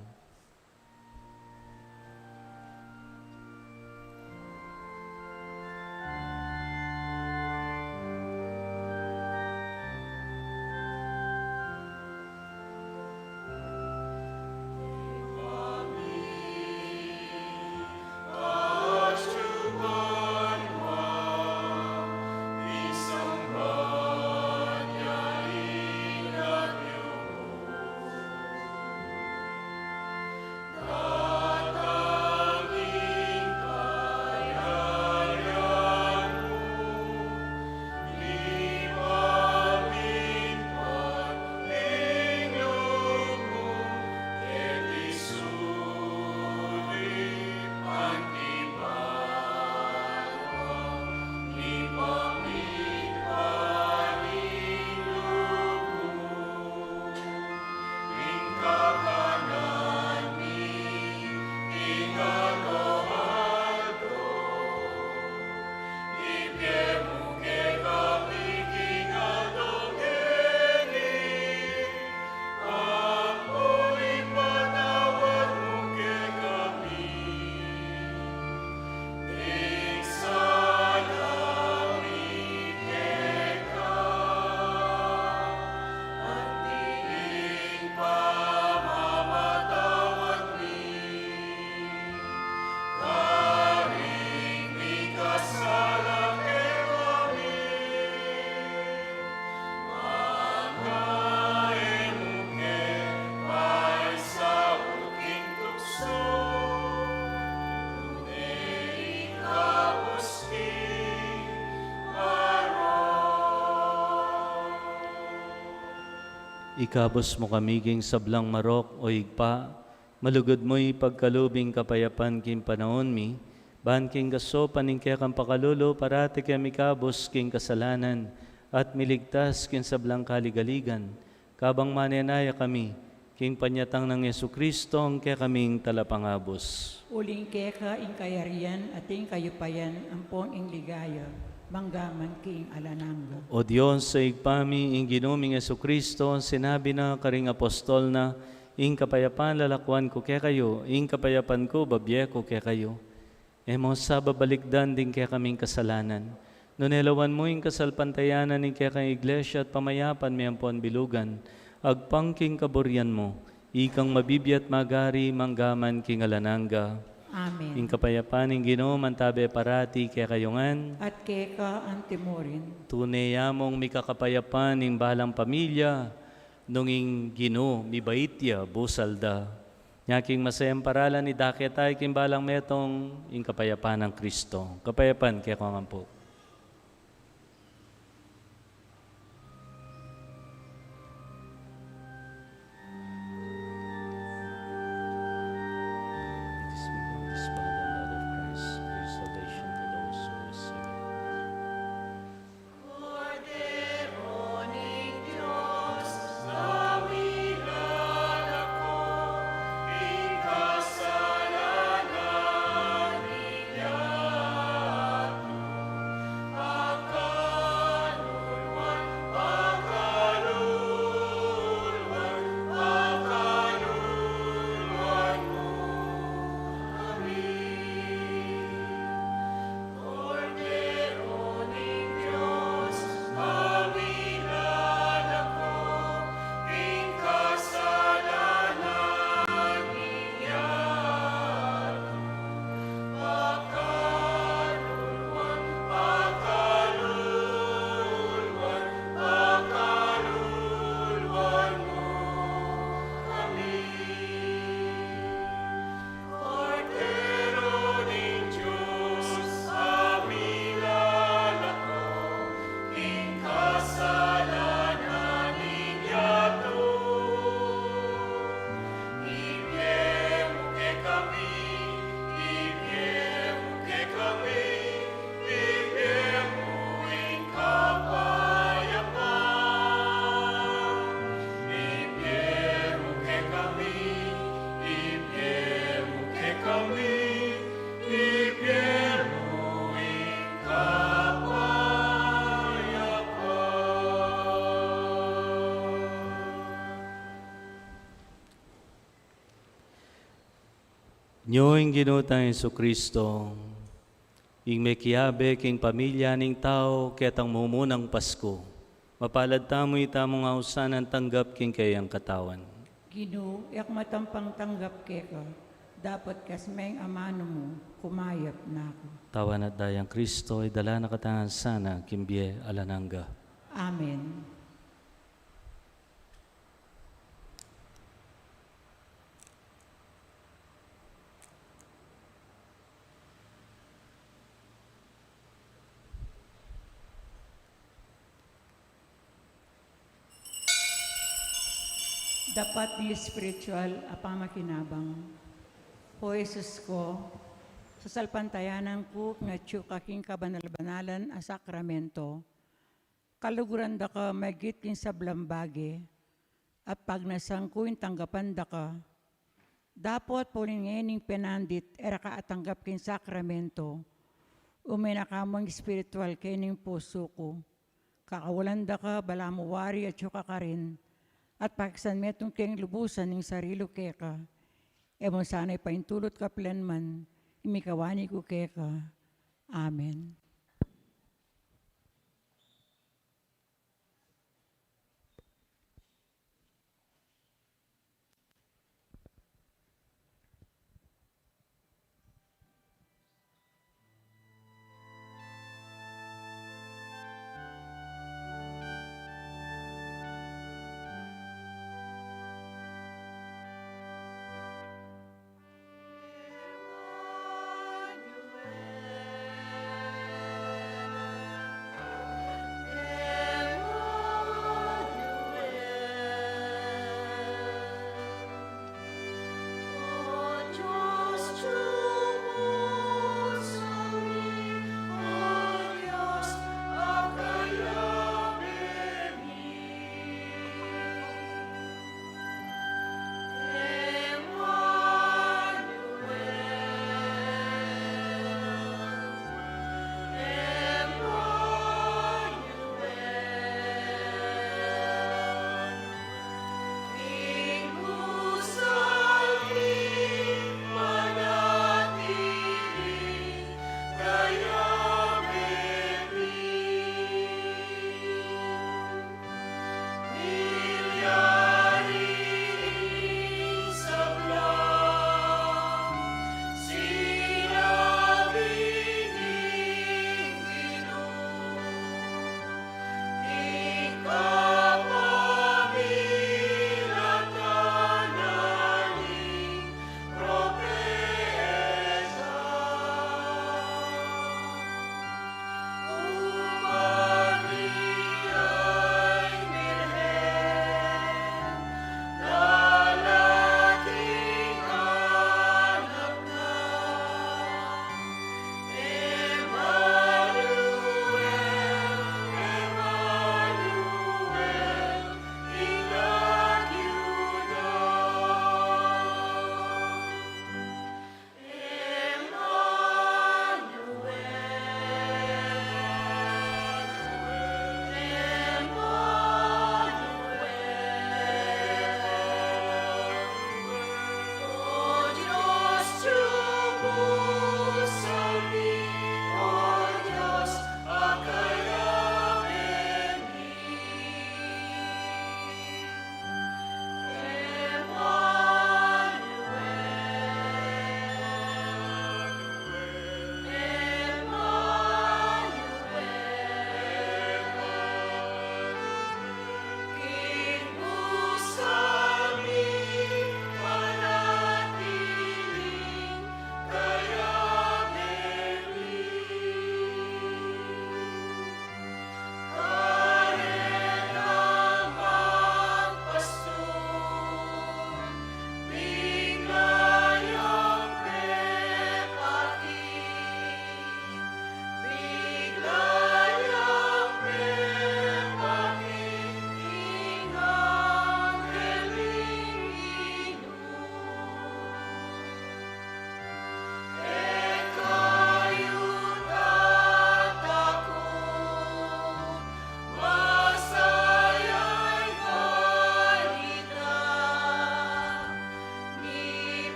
ikabos mo kamiging sablang marok o higpa, malugod mo'y pagkalubing kapayapan king panahon mi, ban king gaso paning kaya kang pakalulo, parati kami kabos king kasalanan, at miligtas king sablang kaligaligan, kabang manenaya kami, king panyatang ng Yesu Kristo, ang kaya kaming talapangabos. Uling keka ing kayarian at ing kayupayan ampong ing ligaya, manggaman king alanangga. O Diyos, sa igpami, ing ginuming Yesu Kristo, sinabi na karing apostol na, ing kapayapaan lalakwan ko kaya kayo, ing kapayapan ko babye ko kaya kayo. Emo sa babalikdan din kaya kaming kasalanan. Nunelawan mo ing kasalpantayanan ni kaya kang iglesia at pamayapan may ampon bilugan, agpangking kaburian mo, ikang mabibiyat magari manggaman king alanangga. Amen. Ing kapayapaan ing Ginoo mantabe parati kaya kayongan. At keka antimorin, Tunay among mikakapayapan ing balang pamilya, nunging Ginoo mibaitya busalda. Nyaking masayang paralan ni daketay king balang metong ing kapayapaan ng Kristo. Kapayapan kaya ko po. Nyoing ginutang Yesu Kristo, ing may kiyabe king pamilya ning tao ketang mumunang Pasko. Mapalad tamo itamong ausan ang tanggap king kayang katawan. Ginoo, yak matampang tanggap keka, dapat kasmeng amano mo, kumayap na ako. Tawan at dayang Kristo ay dala na katangan sana kimbye alanangga. Amen. Dapat ni spiritual apamakinabang. O Jesus ko, sa salpantayanan ko nga tiyo kaking kabanal-banalan a sakramento, kaluguran da ka magit kin sa blambage, at pag nasangkuin tanggapan da ka, dapat po ningening penandit era ka atanggap kin sakramento, uminakamang spiritual kening puso ko, kakawalan da ka balamuwari at tiyo ka rin, at paksan metong keng lubusan ng sarilo keka, emon sana'y paintulot ka planman, imikawani ko keka. Amen.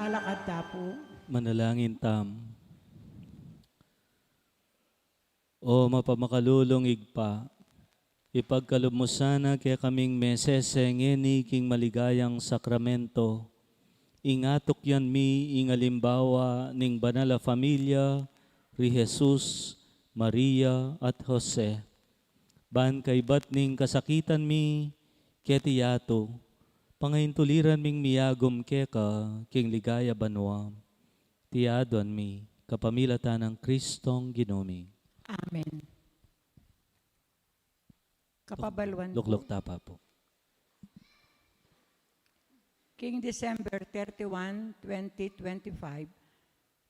Talakad tapo. Manalangin tam. O mapamakalulong igpa, ipagkalob mo sana kaya kaming mesesengeni king maligayang sakramento. Ingatok yan mi ingalimbawa ning banala familia, ri Jesus, Maria at Jose. Ban kay bat ning kasakitan mi, ketiyato, pangahintuliran ming miyagom keka, king ligaya banwa. Tiyadon mi, kapamilatan ng Kristong Ginumi. Amen. Kapabaluan po. Luklok tapa po. King December 31, 2025,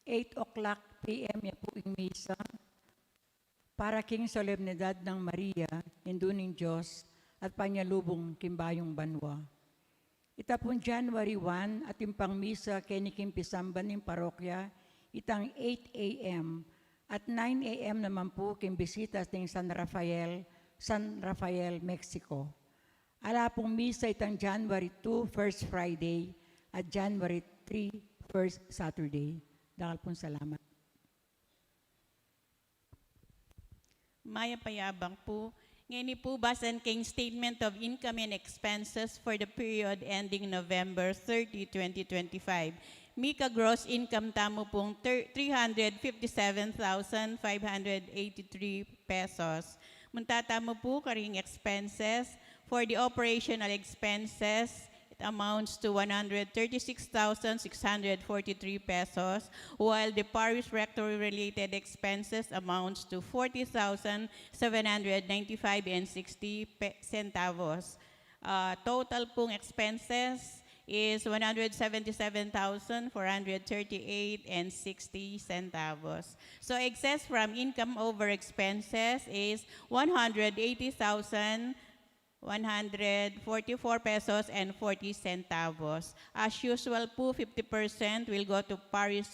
8 o'clock p.m. ya po yung misa para king solemnidad ng Maria, Induning Diyos at Panyalubong Kimbayong Banwa. Itapon January 1 at impang misa kiniking pisamban ng parokya itang 8 a.m. at 9 a.m. naman po kimbisitas ng San Rafael, Mexico. Ala pong misa itang January 2, First Friday, at January 3, First Saturday. Dahil pong salamat. Maya payabang po. Ngayon po basan king Statement of Income and Expenses for the period ending November 30, 2025. Mika gross income tamo pong 357,583 pesos. Muntatamo po karing expenses. For the operational expenses, it amounts to 136,643 pesos, while the parish rectory-related expenses amounts to 40,795 and 60 centavos. Total pong expenses is 177,438 and 60 centavos. So excess from income over expenses is 144 pesos and 40 centavos. As usual po, 50% will go to parish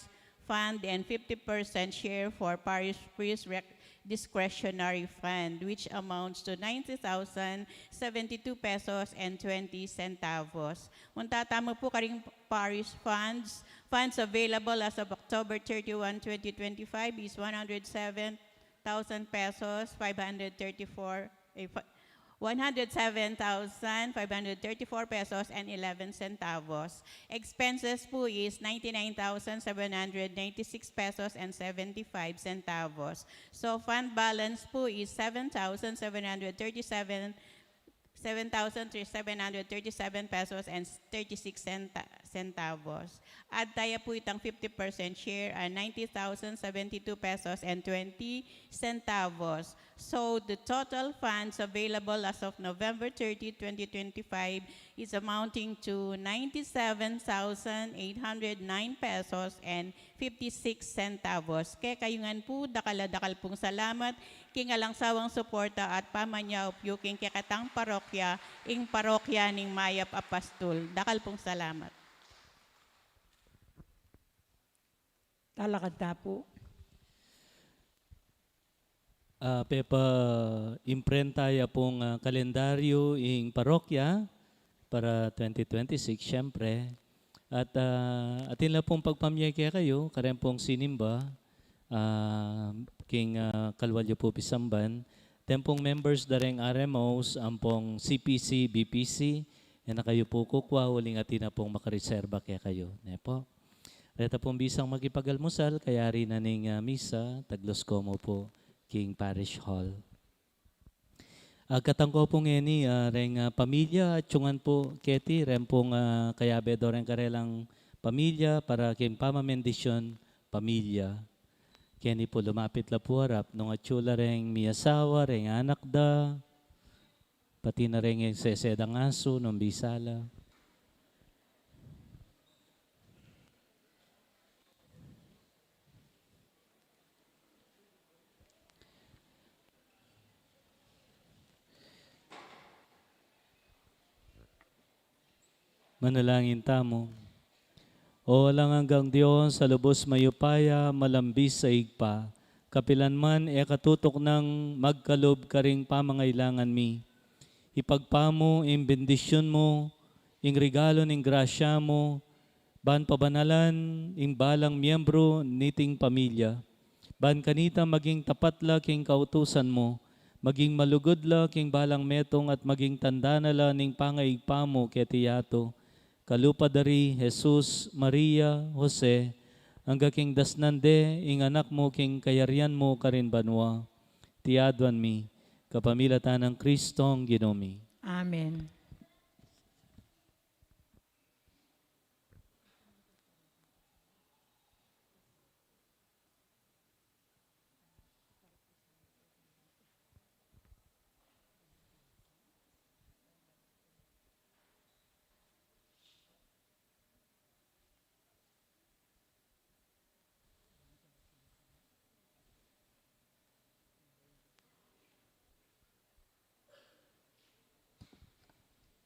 fund and 50% share for parish priest discretionary fund, which amounts to 90,072 pesos and 20 centavos. Muntatamo po karing parish funds. Funds available as of October 31, 2025 is 107,000 pesos, 107,534 pesos and 11 centavos. Expenses po is 99,796 pesos and 75 centavos. So fund balance po is 7,737 pesos and 36 centavos. At tayo po itang 50% share are 90,072 pesos and 20 centavos. So the total funds available as of November 30, 2025 is amounting to 97,809 pesos and 56 centavos. Kaya kayungan po, dakal pong salamat, kingalang sawang suporta at pamanyaw king kakatang parokya, ing parokya ning Mayap Apastol. Dakal pong salamat. Talakad tapo. Pepa imprenta ya pong kalendaryo ing parokya para 2026 syempre. At atin lang pong pagpamiyay kayo, karen pong sinimba, king Kalwalyo po Pisamban, tempong members dareng RMOs, ampong CPC, BPC, na kayo po kukwa, huling atin na pong makareserba kaya kayo. Nepo. Reta pong bisang makipagalmusal, kaya rin na ning misa, Taglos Como po, King Parish Hall. Katangko pong eni, reng pamilya, tsungan po, Keti, rem pong kayabe do reng karelang pamilya, para king pamamendisyon, pamilya. Keni po lumapit la po harap, nung atsula reng miyasawa, reng anak da, pati na reng yung sesedang aso, nung bisala. Manalangin tamo. O lang hanggang Diyos sa lubos mayupaya, malambis sa igpa, kapilan man katutok ng magkalob karing pamangailangan mi. Ipagpamo, ing bendisyon mo, ing regalo ning grasya mo, Ban pabanalan imbalang miyembro niting pamilya. Ban kanita maging tapat la king kautusan mo, maging malugod la king balang metong at maging tanda na la ning pangaigpa mo ketiyato. Kalupadari, Jesus, Maria, Jose, hangga king dasnande, ing anak mo king kayarian mo karin banwa. Tiadwan mi, kapamilatan ng Kristong Ginomi. Amen.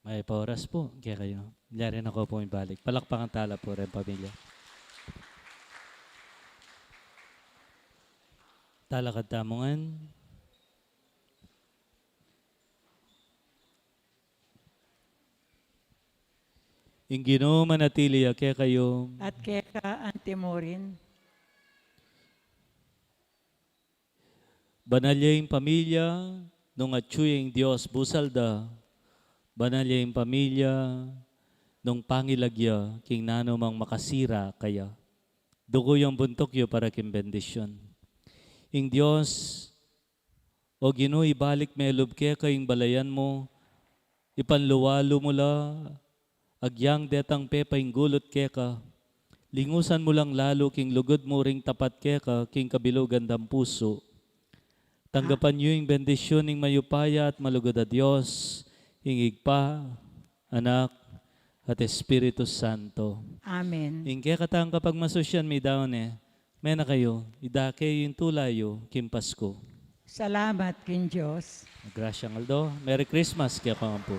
May pauras po, kaya kayo. Diyan rin ako po ibalik. Palakpakan tala po rin, pamilya. Talakad tamungan. Ing Ginoo manatili kaya kayo. At keka antimorin, Banalya yung pamilya, nung atsuyeng Diyos busalda. Banalya yung pamilya, nung pangilagya, king nano mang makasira kaya. Dugo yung buntok yo para king bendisyon. Ing Diyos, o Ginoo ibalik melob kaya kayong balayan mo, ipanluwalo mo la, agyang detang pepaing gulot kaya ka, lingusan mo lang lalo king lugod mo ring tapat kaya ka, king kabilugan dam puso. Tanggapan niyo yung bendisyon ng mayupaya at malugod a Diyos, ingig pa, anak, at Espiritu Santo. Amen. Ing kaya katang kapag masosyan may daon may na kayo, idake yung tulayo, kim Pasko. Salamat kin Diyos. Grasyang Aldo, Merry Christmas kaya ka nga po.